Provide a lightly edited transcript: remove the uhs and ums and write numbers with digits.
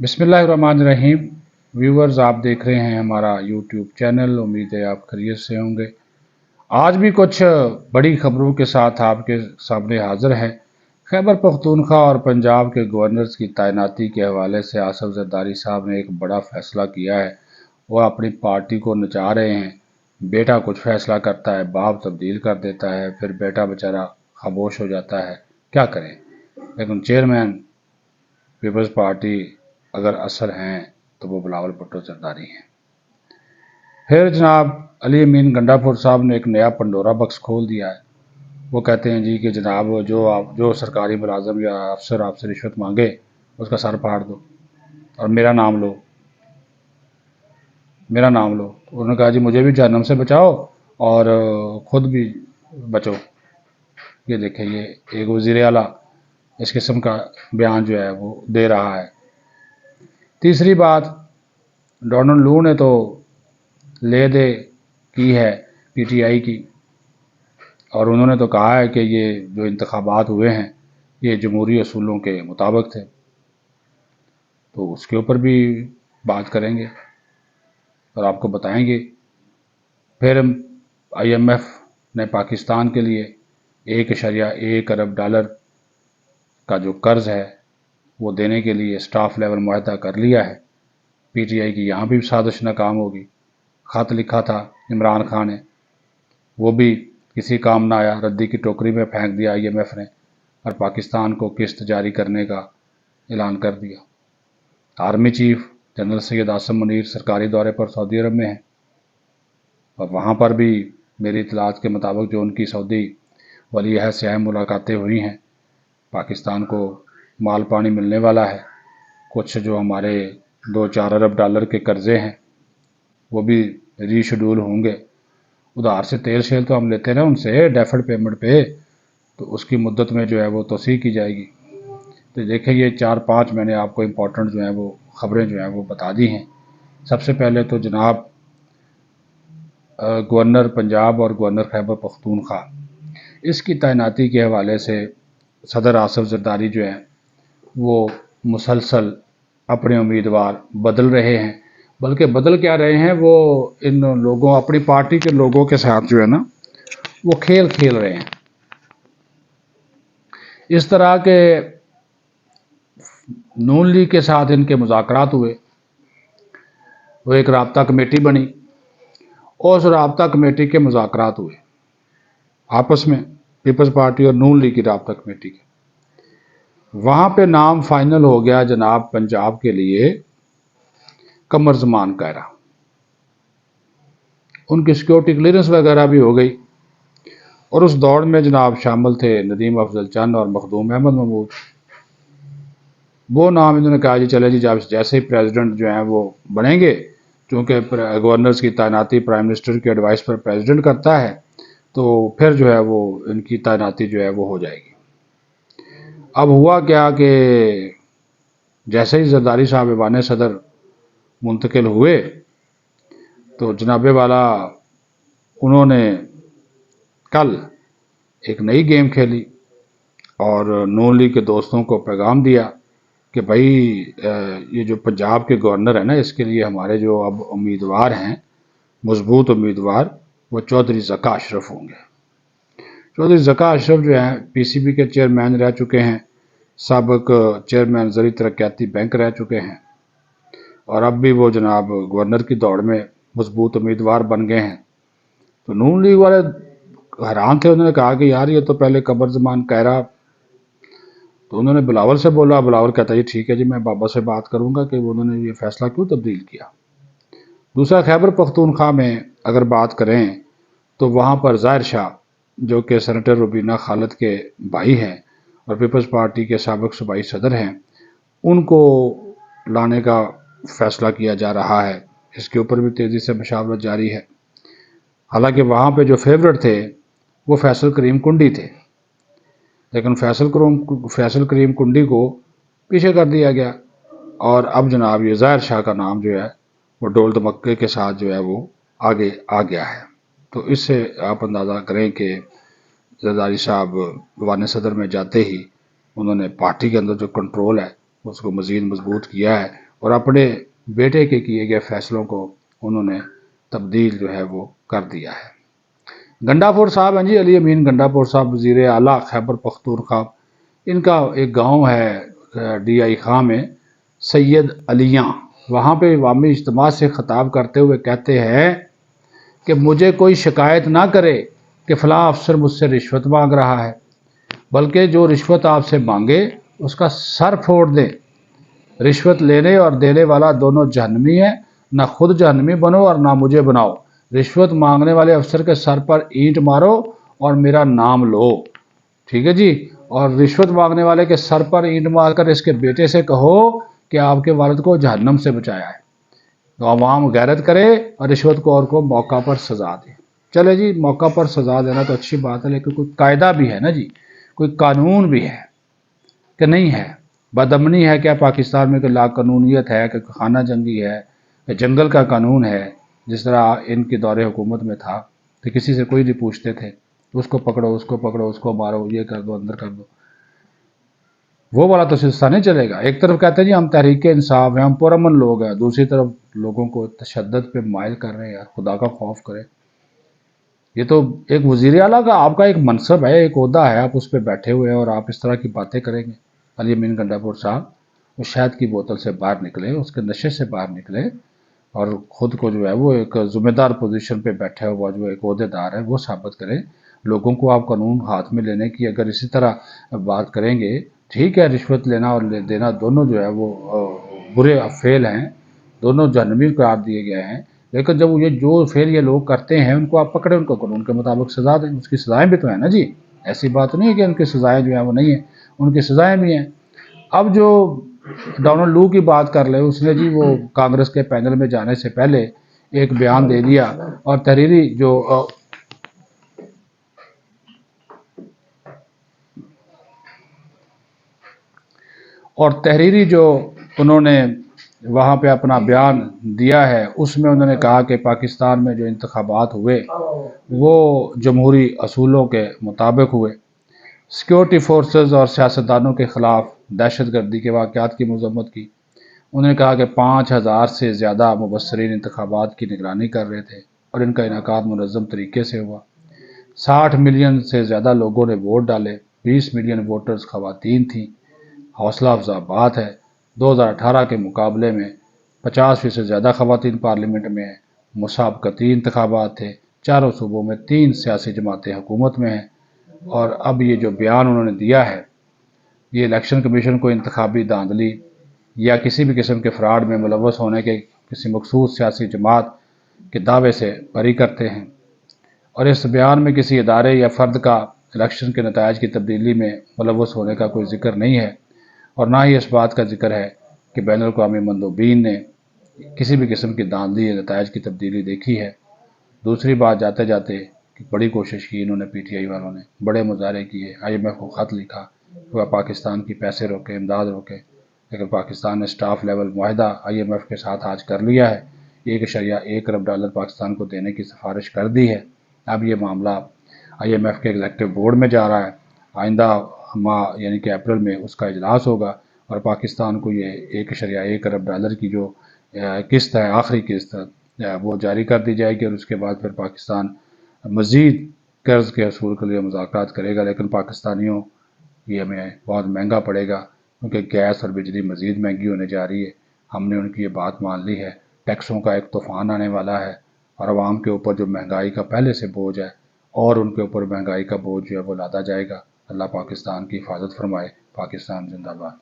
बिस्मिल्लाहिर्रहमानिर्रहीम। व्यूवर्स, आप देख रहे हैं हमारा यूट्यूब चैनल। उम्मीद है आप खैरियत से होंगे। आज भी कुछ बड़ी खबरों के साथ आपके सामने हाजिर है। खैबर पख्तूनख्वा और पंजाब के गवर्नर्स की तैनाती के हवाले से आसिफ जरदारी साहब ने एक बड़ा फैसला किया है। वह अपनी पार्टी को नचा रहे हैं। बेटा कुछ फैसला करता है, बाप तब्दील कर देता है, फिर बेटा बेचारा खामोश हो जाता है। क्या करें। लेकिन चेयरमैन पीपल्स पार्टी अगर असल हैं तो वो बिलावल भुट्टो जरदारी हैं। फिर जनाब अली अमीन गंडापुर साहब ने एक नया पंडोरा बक्स खोल दिया है। वो कहते हैं जी कि जनाब जो सरकारी मुलाजम या अफसर आपसे रिश्वत मांगे उसका सर फाड़ दो और मेरा नाम लो। तो उन्होंने कहा जी मुझे भी जहन्नम से बचाओ और ख़ुद भी बचो। ये देखें, ये एक वज़ीर आला इस किस्म का बयान जो है वो दे रहा है। तीसरी बात, डोनाल्ड लू ने तो ले दे की है पीटीआई की, और उन्होंने तो कहा है कि ये जो इंतखाबात हुए हैं ये जमहूरी असूलों के मुताबिक थे। तो उसके ऊपर भी बात करेंगे और आपको बताएंगे। फिर IMF ने पाकिस्तान के लिए 1.1 अरब डॉलर का जो कर्ज़ है वो देने के लिए स्टाफ लेवल मुआहदा कर लिया है। पीटीआई की यहाँ भी साजिश नाकाम होगी। ख़त लिखा था इमरान खान ने, वो भी किसी काम ना आया, रद्दी की टोकरी में फेंक दिया IMF ने और पाकिस्तान को किस्त जारी करने का ऐलान कर दिया। Army chief general Syed Asim Munir सरकारी दौरे पर सऊदी अरब में हैं और वहाँ पर भी मेरी इतलात के मुताबिक जो उनकी सऊदी वली अहद से अहम मुलाकातें हुई हैं। पाकिस्तान को माल पानी मिलने वाला है। कुछ जो हमारे 2-4 अरब डॉलर के कर्ज़े हैं वो भी रीशेड्यूल होंगे। उधार से तेल शेल तो हम लेते हैं ना उनसे डेफर्ड पेमेंट पे, तो उसकी मुद्दत में जो है वो तोसी की जाएगी। तो देखें, ये 4-5 मैंने आपको इम्पोर्टेंट जो है वो ख़बरें जो हैं वो बता दी हैं। सबसे पहले तो जनाब गवर्नर पंजाब और गवर्नर खैबर पख्तूनख्वा इसकी तैनाती के हवाले से सदर आसिफ जरदारी जो हैं वो मुसलसल अपने उम्मीदवार बदल रहे हैं। बल्कि बदल क्या रहे हैं, वो इन लोगों अपनी पार्टी के लोगों के साथ जो है ना वो खेल खेल रहे हैं। इस तरह के नून लीग के साथ इनके मुज़ाकरात हुए। वो एक राब्ता कमेटी बनी और उस राब्ता कमेटी के मुज़ाकरात हुए आपस में, पीपल्स पार्टी और नून लीग की राब्ता कमेटी के। वहाँ पे नाम फाइनल हो गया जनाब पंजाब के लिए कमर ज़मान कायरा। उनकी सिक्योरिटी क्लियरेंस वगैरह भी हो गई और उस दौड़ में जनाब शामिल थे नदीम अफजल चंद और मखदूम अहमद महमूद। वो नाम इन्होंने कहा जी चले जी, जब जैसे ही प्रेसिडेंट जो हैं वो बनेंगे, चूँकि गवर्नर्स की तैनाती प्राइम मिनिस्टर की एडवाइस पर प्रेसिडेंट करता है, तो फिर जो है वो इनकी तैनाती जो है वो हो जाएगी। अब हुआ क्या कि जैसे ही जरदारी साहब ऐवान सदर मुंतकिल हुए तो जनाबे वाला उन्होंने कल एक नई गेम खेली और नून लीग के दोस्तों को पैगाम दिया कि भाई ये जो पंजाब के गवर्नर है ना, इसके लिए हमारे जो अब उम्मीदवार हैं मजबूत उम्मीदवार, वो चौधरी ज़का अशरफ होंगे। चौधरी ज़का अशरफ जो हैं PCB के चेयरमैन रह चुके हैं, साबिक चेयरमैन ज़री तरक्याती बैंक रह चुके हैं और अब भी वो जनाब गवर्नर की दौड़ में मजबूत उम्मीदवार बन गए हैं। तो नून लीग वाले हैरान थे। उन्होंने कहा कि यार ये तो पहले कमर ज़मान कायरा। तो उन्होंने बिलावल से बोला। बिलावल कहता है ठीक है जी, मैं बाबा से बात करूंगा कि उन्होंने ये फैसला क्यों तब्दील किया। दूसरा, खैबर पख्तूनख्वा में अगर बात करें तो वहाँ पर ज़ाहिर शाह जो कि सेनेटर रुबीना खालिद के भाई हैं और पीपल्स पार्टी के साबिक सूबाई सदर हैं, उनको लाने का फैसला किया जा रहा है। इसके ऊपर भी तेज़ी से मशावरत जारी है। हालांकि वहाँ पे जो फेवरेट थे वो फैसल करीम कुंडी थे, लेकिन फैसल करीम कुंडी को पीछे कर दिया गया और अब जनाब ये ज़ाहिर शाह का नाम जो है वो डोल धमक्के के साथ जो है वो आगे आ गया है। तो इससे आप अंदाज़ा करें कि जरदारी साहब ऐवान सदर में जाते ही उन्होंने पार्टी के अंदर जो कंट्रोल है उसको मज़ीद मजबूत किया है اور اپنے بیٹے کے کیے گئے فیصلوں کو انہوں نے تبدیل جو ہے وہ کر دیا ہے۔ گنڈا پور صاحب ہیں جی، علی امین گنڈا پور صاحب وزیر اعلیٰ خیبر پختونخوا، ان کا ایک گاؤں ہے ڈی آئی خاں میں، سید علیاں، وہاں پہ عوامی اجتماع سے خطاب کرتے ہوئے کہتے ہیں کہ مجھے کوئی شکایت نہ کرے کہ فلاں افسر مجھ سے رشوت مانگ رہا ہے، بلکہ جو رشوت آپ سے مانگے اس کا سر پھوڑ دیں۔ رشوت لینے اور دینے والا دونوں جہنمی ہے، نہ خود جہنمی بنو اور نہ مجھے بناؤ۔ رشوت مانگنے والے افسر کے سر پر اینٹ مارو اور میرا نام لو، ٹھیک ہے جی، اور رشوت مانگنے والے کے سر پر اینٹ مار کر اس کے بیٹے سے کہو کہ آپ کے والد کو جہنم سے بچایا ہے۔ تو عوام غیرت کرے اور رشوت خور کو موقع پر سزا دے۔ چلے جی، موقع پر سزا دینا تو اچھی بات ہے، لیکن کوئی قاعدہ بھی ہے نا جی، کوئی قانون بھی ہے کہ نہیں ہے؟ بدامنی ہے کیا پاکستان میں کہ لا قانونیت ہے، کہ خانہ جنگی ہے، کہ جنگل کا قانون ہے؟ جس طرح ان کے دور حکومت میں تھا کہ کسی سے کوئی نہیں پوچھتے تھے، اس کو پکڑو، اس کو پکڑو، اس کو مارو، یہ کر دو، اندر کر دو، وہ والا تو سلسلہ نہیں چلے گا۔ ایک طرف کہتے ہیں جی ہم تحریک انصاف ہیں، ہم پرامن لوگ ہیں، دوسری طرف لوگوں کو تشدد پہ مائل کر رہے ہیں۔ یار خدا کا خوف کرے، یہ تو ایک وزیر اعلیٰ کا آپ کا ایک منصب ہے، ایک عہدہ ہے، آپ اس پہ بیٹھے ہوئے ہیں اور آپ اس طرح کی باتیں کریں گے۔ علی امین گنڈا پور صاحب، وہ شہد کی بوتل سے باہر نکلے، اس کے نشے سے باہر نکلے، اور خود کو جو ہے وہ ایک ذمہ دار پوزیشن پہ بیٹھا ہوا جو ایک عہدے دار ہے وہ ثابت کریں۔ لوگوں کو آپ قانون ہاتھ میں لینے کی اگر اسی طرح بات کریں گے، ٹھیک ہے، رشوت لینا اور دینا دونوں جو ہے وہ برے فعل ہیں، دونوں جہنمی قرار دیے گئے ہیں، لیکن جب یہ جو فعل یہ لوگ کرتے ہیں ان کو آپ پکڑیں، ان کو قانون کے مطابق سزا دیں، اس کی سزائیں بھی تو ہیں نا جی۔ ایسی بات نہیں ہے کہ ان کی سزائیں جو ہیں وہ نہیں ہیں، ان کی سزائیں بھی ہیں۔ اب جو ڈونلڈ لو کی بات کر لے، اس نے جی وہ کانگریس کے پینل میں جانے سے پہلے ایک بیان دے دیا، اور تحریری جو انہوں نے وہاں پہ اپنا بیان دیا ہے، اس میں انہوں نے کہا کہ پاکستان میں جو انتخابات ہوئے وہ جمہوری اصولوں کے مطابق ہوئے، سیکیورٹی فورسز اور سیاستدانوں کے خلاف دہشت گردی کے واقعات کی مذمت کی۔ انہوں نے کہا کہ 5,000 سے زیادہ مبصرین انتخابات کی نگرانی کر رہے تھے اور ان کا انعقاد منظم طریقے سے ہوا۔ 60 ملین سے زیادہ لوگوں نے ووٹ ڈالے، 20 ملین ووٹرز خواتین تھیں۔ حوصلہ افزا بات ہے، 2018 کے مقابلے میں 50% سے زیادہ خواتین پارلیمنٹ میں ہیں۔ مسابقتی انتخابات تھے، چاروں صوبوں میں 3 سیاسی جماعتیں حکومت میں ہیں، اور اب یہ جو بیان انہوں نے دیا ہے، یہ الیکشن کمیشن کو انتخابی دھاندلی یا کسی بھی قسم کے فراڈ میں ملوث ہونے کے کسی مخصوص سیاسی جماعت کے دعوے سے بری کرتے ہیں، اور اس بیان میں کسی ادارے یا فرد کا الیکشن کے نتائج کی تبدیلی میں ملوث ہونے کا کوئی ذکر نہیں ہے، اور نہ ہی اس بات کا ذکر ہے کہ بین الاقوامی مندوبین نے کسی بھی قسم کی دھاندلی یا نتائج کی تبدیلی دیکھی ہے۔ دوسری بات، جاتے جاتے بڑی کوشش کی انہوں نے، پی ٹی آئی والوں نے بڑے مظاہرے کیے، آئی ایم ایف کو خط لکھا کہ وہ پاکستان کی پیسے روکے، امداد روکے، لیکن پاکستان نے سٹاف لیول معاہدہ آئی ایم ایف کے ساتھ آج کر لیا ہے، $1.1 ارب پاکستان کو دینے کی سفارش کر دی ہے۔ اب یہ معاملہ آئی ایم ایف کے ایگزیکٹو بورڈ میں جا رہا ہے، آئندہ ماہ یعنی کہ اپریل میں اس کا اجلاس ہوگا، اور پاکستان کو یہ $1.1 ارب کی جو قسط ہے، آخری قسط وہ جاری کر دی جائے گی، اور اس کے بعد پھر پاکستان مزید قرض کے حصول کے لیے مذاکرات کرے گا، لیکن پاکستانیوں یہ ہمیں بہت مہنگا پڑے گا، کیونکہ گیس اور بجلی مزید مہنگی ہونے جا رہی ہے۔ ہم نے ان کی یہ بات مان لی ہے، ٹیکسوں کا ایک طوفان آنے والا ہے، اور عوام کے اوپر جو مہنگائی کا پہلے سے بوجھ ہے اور ان کے اوپر مہنگائی کا بوجھ جو ہے وہ لادا جائے گا۔ اللہ پاکستان کی حفاظت فرمائے۔ پاکستان زندہ باد۔